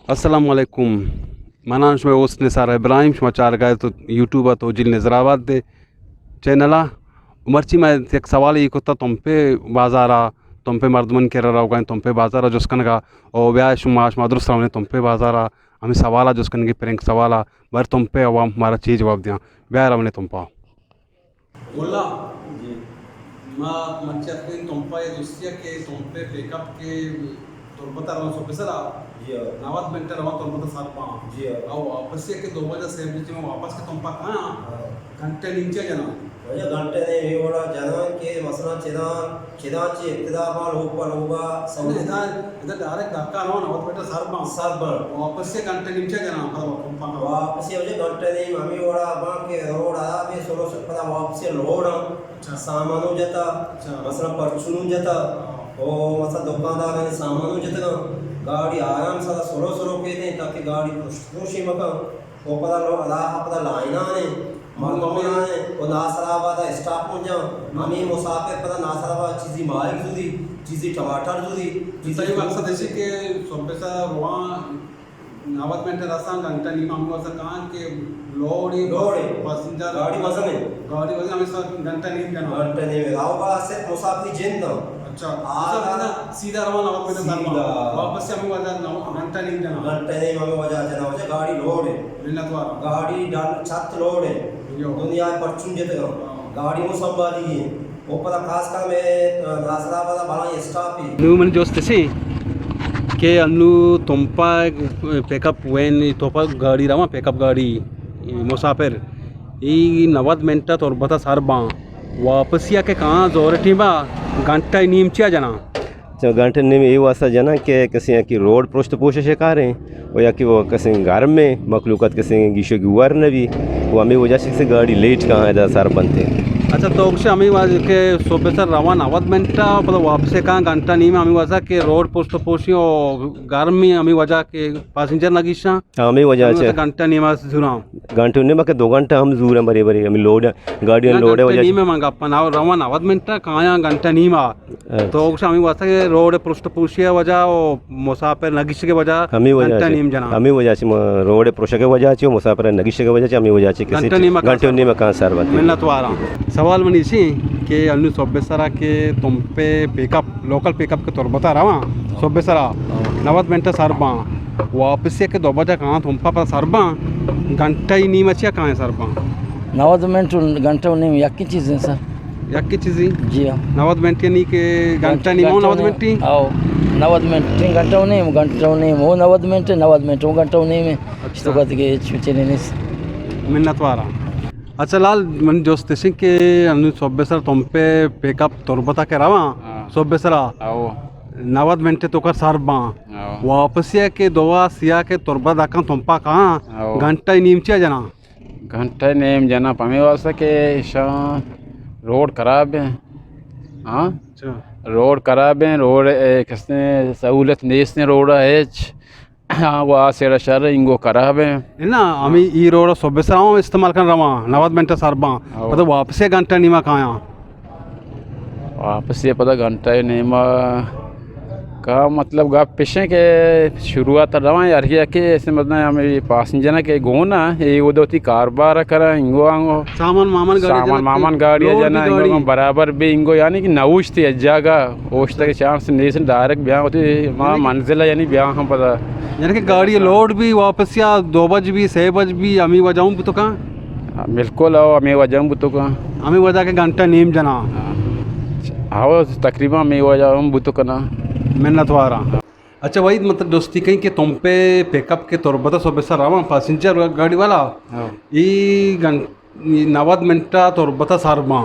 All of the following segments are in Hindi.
असलकुम मना निसार इब्राहिम समाचार गए तो यूट्यूब तो जिल नजराबाद दे चैनला उमरची मैं एक सवाल ये कोता तुम पे बाजारा तुम पे मर्दमन के राव गए तुम पे बाजारा जोस्कन का ओ व्याश माश मदरस राव ने तुम पे बाजारा हमें सवाला जोस्कन की प्रेंक सवाला बर तुम पे अवाम हमारा चीज़ जवाब दिया व्या राव ने तुम पा बोला जी माँ मच्छर तुम पे दूसरी के तुम पे पिकअप के तुरबता रवा सोपेसरा जी नावत बेंटर रवा तुरबता सारपा जी और वापस से के 2 बजे से में वापस के तुम पा कहाँ घंटे नीचे जना वजह घंटे ने ये वाला जना के मसला चिदाची इब्तिदा ऊपर होगा इधर इधर डायरेक्ट धक्का रवा नावत बेंटर सारपा वापस से घंटे नीचे जना तुम पा वापस से वजह घंटे ने मम्मी वाला बा के रोड आया भी सोलो से पता वापस से लोड सामानों जता मसला परचून जता ओ मसा दुकानदार ने सामानों जता गाड़ी आराम से सोलो के थे ताकि गाड़ी खुशी मका वो पता लो अल्लाह पता लाइना ने मरदोना ने वो नासराबाद स्टाफ हो जा हमें मुसाफिर पता नासराबाद चीज़ी माइक जुदी चीज़ी टमाटर जुदी सही मकसद है कि सोपेसा रुआ नावत में रास्ता घंटा नहीं मामू ऐसा कहाँ के लोड़ी पैसेंजर गाड़ी वजह हमें सब घंटा नहीं राव बा से मुसाफिर जिंद अच्छा सीधा रवाना वापस से हमें वजह घंटा नहीं हमें वजह गाड़ी लोड है गाड़ी छत लोड है दुनिया परचून जते गाड़ी में सब वाली है वो पता खास कर में नासराबाद बड़ा स्टाफ है न्यू मन जोस्त से के अन्नु तुमपा पिकअप वैन तोपा गाड़ी रवा पिकअप गाड़ी मुसाफिर ई 90 मिनट और बता सारबा वापस या के कहाँ जोरटी बा घंटा नीमचिया जना जो घंटे नीम ये वास्ता जना के किसी की रोड पृष्ठ पोषण शिकार हैं वो या कि वो किसी घर में मखलूकत किसी गिशो की वर न भी वो हमें वजह से गाड़ी लेट कहाँ है सार बनते अच्छा तो उसे हमें वाज के सोपे सर रवा 90 मिनट मतलब वापस कहाँ घंटा नहीं में हमें वजह के रोड पोस्ट पोषी और घर में हमें वजह के पैसेंजर नगीशा हमें वजह से घंटा नहीं में जुरा घंटे नहीं मके 2 घंटा हम जूर बरे बरे हमें लोड गाड़ी लोड है वजह नहीं में मंगा अपन रवा 90 मिनट कहाँ घंटा नहीं में तो उसे हमें वजह के रोड पृष्ठ पोषी वजह और मुसाफिर नगीश के वजह हमें वजह से रोड पृष्ठ के वजह से मुसाफिर नगीश के वजह से हमें वजह से किसी घंटे नहीं में कहाँ सर बनते मिलत वारा सवाल मनीषी के अन्नु सोबेसरा के तुम पे पिकअप लोकल पिकअप के तौर बता रहा सोबेसरा 90 मिनट सरबा वापस से के 2 बजे कहाँ तुम पर सरबा घंटा ही नहीं मचिया कहाँ है सरबा 90 मिनट घंटा नहीं यकी चीज़ है सर यकी चीज़ जी हाँ 90 मिनट नहीं के घंटा नहीं हो 90 मिनट आओ 90 मिनट घंटा नहीं वो 90 मिनट वो घंटा नहीं में तो कहते के छुचे नहीं मिन्नत वारा अच्छा लाल मन जोस्त सिंह के अन्नु सोबेसरा तुम पे पिकअप तोरबता के रवा सोबेसरा 90 मिनट तो कर सरबा वापस के दोवा सिया के तोरबा दाका तुम पा कहाँ घंटा ही नीम चिया जना घंटा नेम जना पमे वासा के रोड खराब है हाँ रोड खराब है रोड किसने सहूलत नेस ने रोड है हाँ वो आसेरा शहर इंगो खराब है ना हमें ई रोड सोबेसरा इस्तेमाल कर रहा 90 मिनट सरबा मतलब वापस घंटा नीमा कहाँ वापस ये पता घंटा नीमा का मतलब गा पेशे के शुरुआत रवा यार के ऐसे मतलब हमें पैसेंजर के गो ना ये वो दोती कारोबार करा इंगो आंगो सामान गाड़ी जना इंगो बराबर भी इंगो यानी कि नौश थी जगह ओश तक चांस नेशन डायरेक्ट ब्याह होती मां मंजिल यानी ब्याह हम पता यानी कि गाड़ी लोड भी वापस या 2 बज भी 6 बज भी हमें वजाऊं तो कहाँ बिल्कुल आओ हमें वजाऊं तो कहाँ हमें वजह के घंटा नीम जना आओ तकरीबन हमें वजाऊं तो कना मिन्नत वारा अच्छा वही मतलब दोस्ती कहीं कि तुम पे पिकअप के तौर बता सोबेसरा रवा पैसेंजर गाड़ी वाला ई 90 मिनट तौर बता सारबा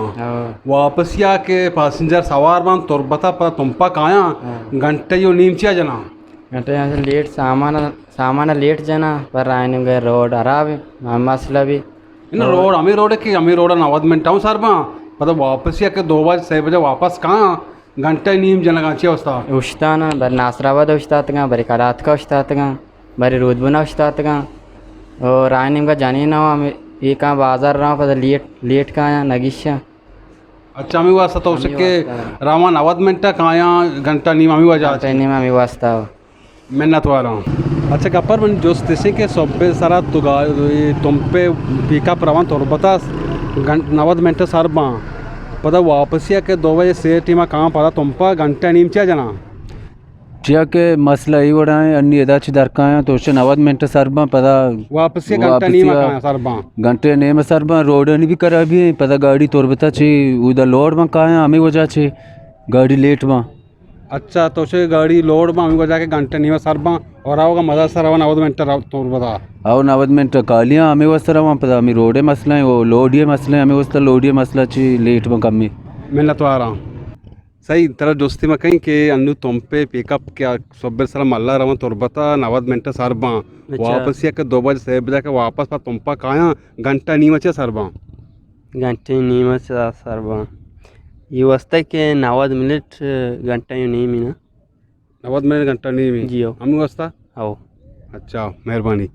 वापस या के पैसेंजर सवार बन तौर बता पर तुम पा कहाँ घंटे यो नीम चिया जना घंटे यहाँ से लेट सामान लेट जना पर आने गए रोड खराब है मसला भी रोड हमें रोड है कि हमें रोड 90 मिनट हूँ सारबा मतलब वापस या के 2 बजे 6 बजे वापस कहाँ घंटा नीम जनगाची वस्ता उस्ताना बरी नासराबाद उस्तातगा बरी कलात का उस्तातगा बरी रूदबुना उस्तातगा और रायनिम का जानी ना हमें ये कहाँ बाजार रहा पता लेट का आया नगीशा अच्छा हमें वास्ता तो उसके रामा 90 मिनट कहाँ घंटा नीम हमें वजह नीम हमें वास्ता मिन्नत वाला अच्छा kapar man jos tese ke sobbe sara tuga tompe pick up rawan torbata 90 minute sarba pada वापस या के 2 बजे से टीमा काम पता तुमपा घंटा नीमच्या जना जिया के मसला ही वड़ा है अन्य यदाची दरका है तो 90 मिनट सरबा पता वापस या घंटा नीमा का सरबा घंटे नेम सरबा रोड ने भी करा भी पता गाड़ी तोरबता छी उधर लोड में का है हमें वजह छी गाड़ी लेट में अच्छा तो से गाड़ी लोड में हमें वजह के घंटे नीमा सरबा और आओगा मजा सरवा 90 मिनट तोरबता आओ 90 मिनट कालियां हमें वस्तर वहाँ पता हमें रोडे मसला है वो लोडिये मसला है हमें वस्तर लोडिये मसला छी लेट में कमी मैं तो आ रहा हूँ सही तरह दोस्ती में कहीं के अन्नु तुमपे पिकअप क्या सोबर सला मल्ला रवा तोरबता 90 मिनट सरबा वापस या के 2 बजे से बजा के वापस पा तुमपा काया घंटा नीमा चे सरबा घंटे नीम सरबा ये वस्ता के 90 मिनट घंटा यू नहीं मीना 90 मिनट घंटा नीमी जियो हमें वस्ता आओ अच्छा मेहरबानी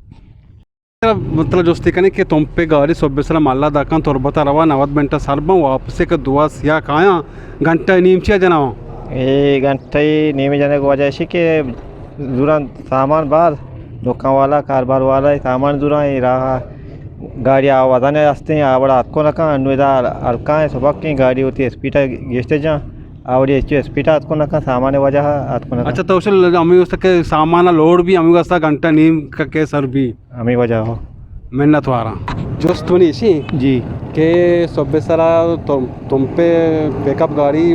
मतलब दोस्ती कने कि तुम पे गाड़ी सोबे सला मल्ला दाका तोरबता रवा 90 मिनट सरबा वापस के दुआ सिया काया घंटा नीमचिया जनाओ ये घंटे नीम जाने की वजह से कि जुरा सामान बाद दुकान वाला कारोबार वाला सामान जुरा रहा गाड़ी आवाज़ ने रास्ते हैं आवड़ा हाथ को रखा अनुदा हल्का है सुबह की गाड़ी होती है स्पीड गेस्टे जा आवड़ी स्पीड हाथ को रखा सामान वजह हाथ को अच्छा तो उसे हमें उसके सामान लोड भी हमें उसका घंटा नीम का के सर भी हमें वजह हो मेहनत वाला जोस्त बनी इसी जी के सोबे सला तुम पे पिकअप गाड़ी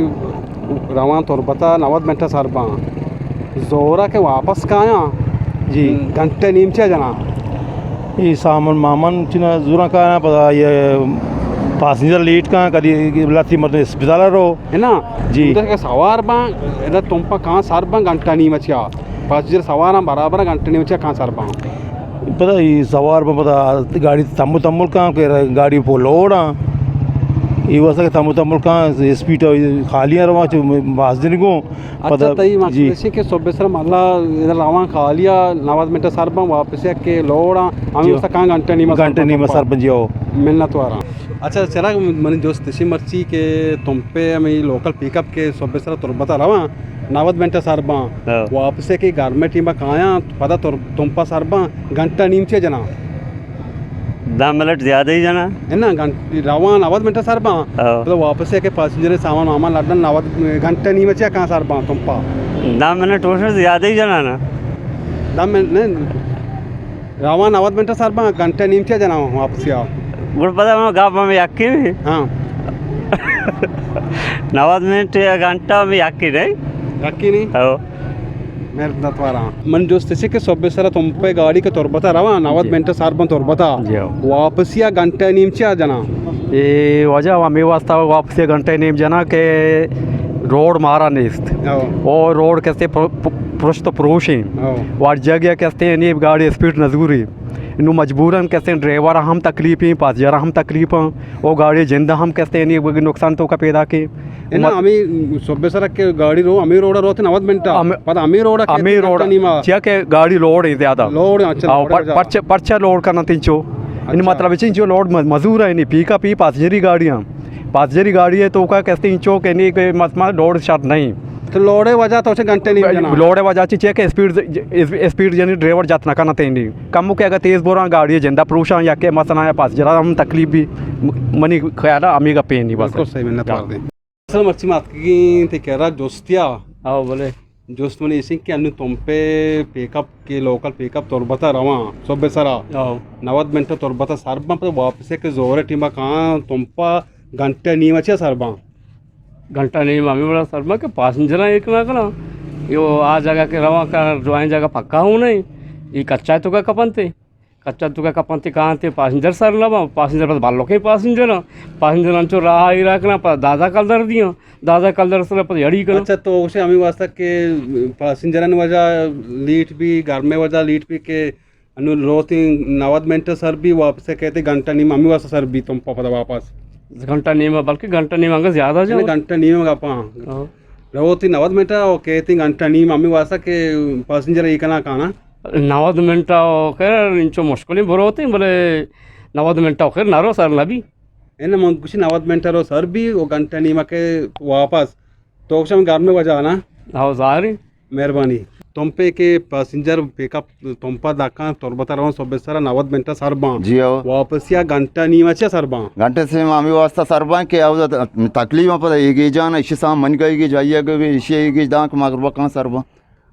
रवा तोरबता 90 मिनट सरबा जोरा के वापस काया जी घंटे नीमचिया जना ये सामान मामन चिना जुरा का ना पता ये पैसेंजर लेट का कभी लाती मतलब अस्पताल रो है ना जी उधर के सवार बा इधर तुम पर कहाँ सरबा घंटा नीमचिया पैसेंजर सवार बराबर घंटा नीमचिया कहाँ सरबा पता ये सवार पर पता गाड़ी तम्बू तम्बुल कहाँ के गाड़ी फुल लोड़ा ये वैसा के तम्बू कहाँ स्पीड खाली रवा बास दिन को अच्छा तई मासी के सोबे सर मल्ला इधर रवा खालिया 90 मिनट सरबा वापस के लोड़ा हमें उसका कहाँ घंटा नीमा सरपंच हो मिलना तो आ रहा अच्छा चला मैंने दोस्त तशी मर्ची के तुम पे हमें लोकल पिकअप के सोबे सर तुरबता रवा 90 मिनट सरबा वापस के घर में टीमा काया पता तुम पा सरबा घंटा नीमचे जना 10 मिनट ज़्यादा ही जाना है ना रवा 90 मिनट सरबा तो वापस के पैसेंजर सामान वामान लड़न 90 घंटा नीमचे कहाँ सरबा तुम पा 10 मिनट उसमें ज़्यादा ही जाना ना 10 मिनट रवा 90 मिनट सरबा घंटा नीमचे जना वापस आओ गुड़ पता मैं गाँव में याकी भी हाँ 90 मिनट या घंटा में याकी नहीं रखी नहीं आओ मेरे दत्वारा मन जो स्थिति के सोबे सरा तुम पे गाड़ी के तोरबता रवा 90 मिनट सरबन तोरबता वापस या घंटा नीमचिया जना ये वजह हमें वास्ता वापस घंटे नीम जना के रोड मारा निस्त और रोड कैसे पृष्ठ पुरुषी और जगह कैसे नहीं गाड़ी स्पीड नजूरी इन्हू मजबूरन कैसे ड्राइवर हम तकलीफ ही पैसेंजर हम तकलीफ वो गाड़ी जिंदा हम कैसे नहीं नुकसान तो का पैदा के ना हमें सोबे सर के गाड़ी रो अमीर रोड रोते 90 मिनट पता अमीर रोड चिया के गाड़ी लोड है ज्यादा लोड अच्छा पर्चा लोड करना तीनचो इन मतलब चिंचो लोड मजूर है नहीं पिकअप ही पैसेंजरी गाड़ी है तो का कैसे इंचो के नहीं मत लोड शर्ट नहीं तो लोडे वजह तो घंटे नहीं लोडे वजह चेक स्पीड यानी ड्राइवर जातना करना तेनी कम के अगर तेज बोरा गाड़ी जिंदा पुरुषा या के मसना या पास जरा हम तकलीफ भी मनी ख्याल अमी का पेन नहीं बस सही मेहनत कर दे असल मर्ची मात की ते कह रहा दोस्तिया आओ बोले दोस्त मने इसी के अन्नु तुम पे पिकअप के लोकल पिकअप तोरबता रवा सोबे सरा 90 मिनट तोरबता सरबा पर वापस के जोरे टीमा कहाँ तुम पा घंटे नीम अच्छे सरबा घंटा नहीं मामी बड़ा शर्मा के पैसेंजर एक ना कना यो आ जगह के रवा का ज्वाइन जगह पक्का हूँ नहीं ये कच्चा तो का कपनते कहाँ थे पैसेंजर सर लवा पैसेंजर पर बालों के पैसेंजर अंचो रहा ही रखना पर दादा कलर से पर यड़ी कर अच्छा तो उसे हमें वास्ता के पैसेंजर वजह लीट भी घर में वजह लीट भी के अनु रोती 90 मिनट सर भी वापस कहते घंटा नहीं मम्मी वास्ता सर भी तुम पता वापस घंटा नहीं बल्कि घंटा नहीं मांगा ज़्यादा जो घंटा नहीं होगा पा रोती 90 मिनट और कहती घंटा नहीं मम्मी वास्ता के पैसेंजर एक ना खाना 90 मिनट कर इंचो मुश्किल बरो होते बोले 90 मिनट कर नारो सर नबी है ना कुछ 90 मिनट रो सर भी वो घंटा नहीं के वापस तो घर में वजह ना हाँ सारी मेहरबानी तोंपे के पैसेंजर पिकअप तोंपा दाका तोरबता रवा सोबेसरा 90 मिनट सरबा जियो वापस या घंटा नीमचे सरबा गंटे से मामी वास्ता सरबा के अब तकलीफ पर ये जान इसी साम मन गई जाइए इसी दाक मगर कहाँ सरबा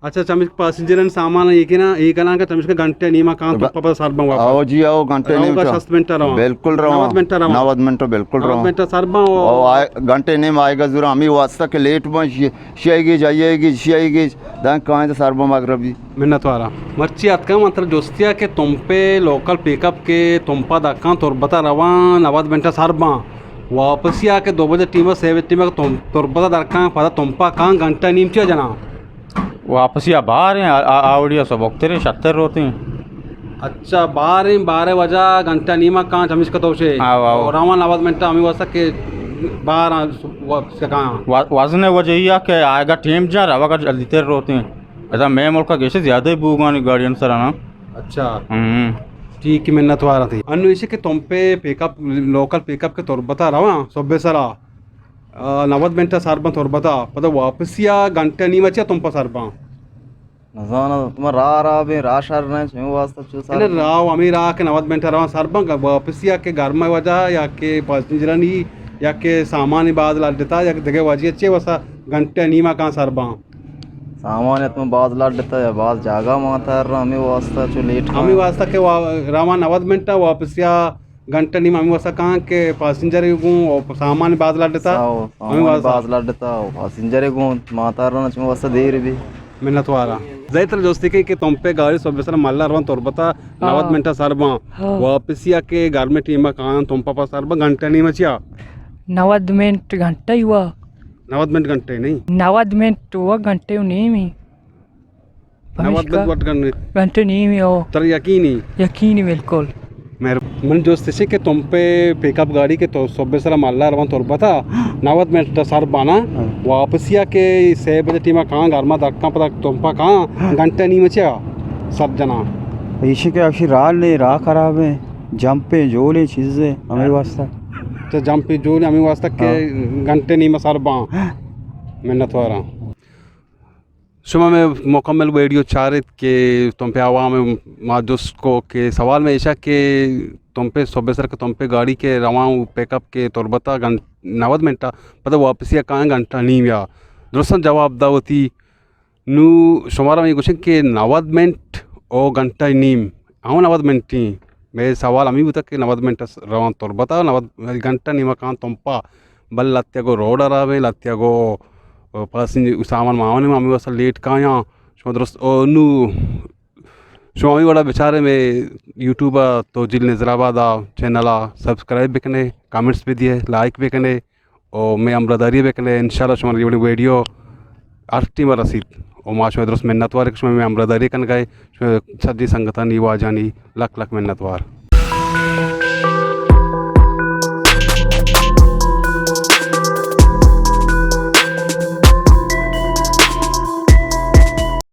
अच्छा चमिक पैसेंजर सामान एक ना का चमिक घंटे नीमा कहाँ तोंपा सरबा वापस आओ जी आओ घंटे नहीं 60 मिनट रवा बिल्कुल रवा 90 मिनट बिल्कुल रवा मिनट सरबा घंटे नहीं आएगा जरूर हमें वास्ता के लेट में शियागी जाइएगी शियागी दाक कहाँ से सरबा मगरबी मिन्नत वाला मर्ची अतका मतलब दोस्तिया के तोंपे लोकल पिकअप के तोंपा दाका तोरबता रवा 90 मिनट सरबा वापस आके 2 बजे टीम सेव टीम तोरबता दाका पता तोंपा कहाँ घंटा नीमचे जना वापस या बाहर हैं आवड़िया सब वक्त रे 76 रोते हैं अच्छा 12 बजा घंटा नीमा कहाँ चमिश का तो से आओ। रामा 90 मिनट हमें वसा के 12 से कहाँ वजन वजह यह के आएगा टीम जा रवा का जल्दी तेर रोते हैं ऐसा मैं मुल्क का कैसे ज़्यादा ही बूगानी गाड़ियन सर ना अच्छा ठीक है मिन्नत वाला थी अन्य इसे के तुम पे पिकअप लोकल पिकअप के तौर बता रहा सोबे सरा 90 मिनट सरबा तौर बता पता वापस या घंटा नहीं बचा तुम पर सरबा नजाना तुम रा बे रा शर ने छे वास्ता चो अरे राव अमी रा के 90 मिनट रहा सरबा वापस या के घर में वजह या के पैसेंजर नहीं या के सामान बाद ला देता या के जगह वजह अच्छे वसा घंटे नहीं मा कहाँ सरबा सामान तुम बाद ला देता है बाद जागा माता हमें वास्ता चो लेट हमें वास्ता के रामा 90 मिनट वापस या घंटे नहीं हमें वास्ता कहाँ के पैसेंजर और सामान बाद ला देता हमें बाद ला देता पैसेंजर को माता छे वास्ता देर भी मिन्नत वाला जैतर दोस्ती के तुम पे गाड़ी सब सर मल्ला रवा तोर बता 90 मिनट सरबा वापस या के घर में टीम कहाँ तुम पापा सरबा घंटा नहीं मचिया 90 मिनट घंटा हुआ 90 मिनट घंटे नहीं 90 मिनट हुआ घंटे नहीं में 90 मिनट घंटे नहीं में हो तर यकीन बिल्कुल मेरे मन दोस्त से के तुम पे पिकअप गाड़ी के तो सब सर मल्ला रवा तोर बता 90 मिनट सरबा ना वापस या के 6 बजे टीम कहाँ घर में धक्का पता तुम पा कहाँ घंटे नहीं मचिया सब जना इसी के अभी राह खराब है जंप पे जो ले चीज़ें हमें वास्ता तो जंपी जो हमें वास्ता के घंटे नहीं सरबा मिन्नत वाला शुमा में मुकम्मल वीडियो चारित के तुम पे आवाम माजूस को के सवाल में ऐसा के तुम पे सोबेसर के तुम पे गाड़ी के रवा पिकअप के तोरबता 90 मिनट पता वापस या कहाँ घंटा नहीं या दुरुस्त जवाब दावती नू शुमारा में कुछ के 90 मिनट और घंटा नीम हाँ 90 मिनट ही मेरे सवाल हमें बता के 90 मिनट रवा तोरबता 90 घंटा नीमा कहाँ तुम पा बल लत्या को रोड अरावे लत्या को पैसेंजर सामान मावने में हमें वैसा लेट कहाँ यहाँ शुमा दुरुस्त और नू शुमा भी बड़ा बेचारे में यूट्यूब तो जिल नजराबाद चैनल सब्सक्राइब भी कने कमेंट्स भी दिए लाइक भी कने और मैं अमरदारी भी कने इंशाल्लाह शुमा ये वीडियो आर्टी में रसीद और माँ शुमा दुरुस्त मिन्नत वार शुमा में अमरदारी कन गए सज्जी संगता नी वाजानी लख मिन्नत वार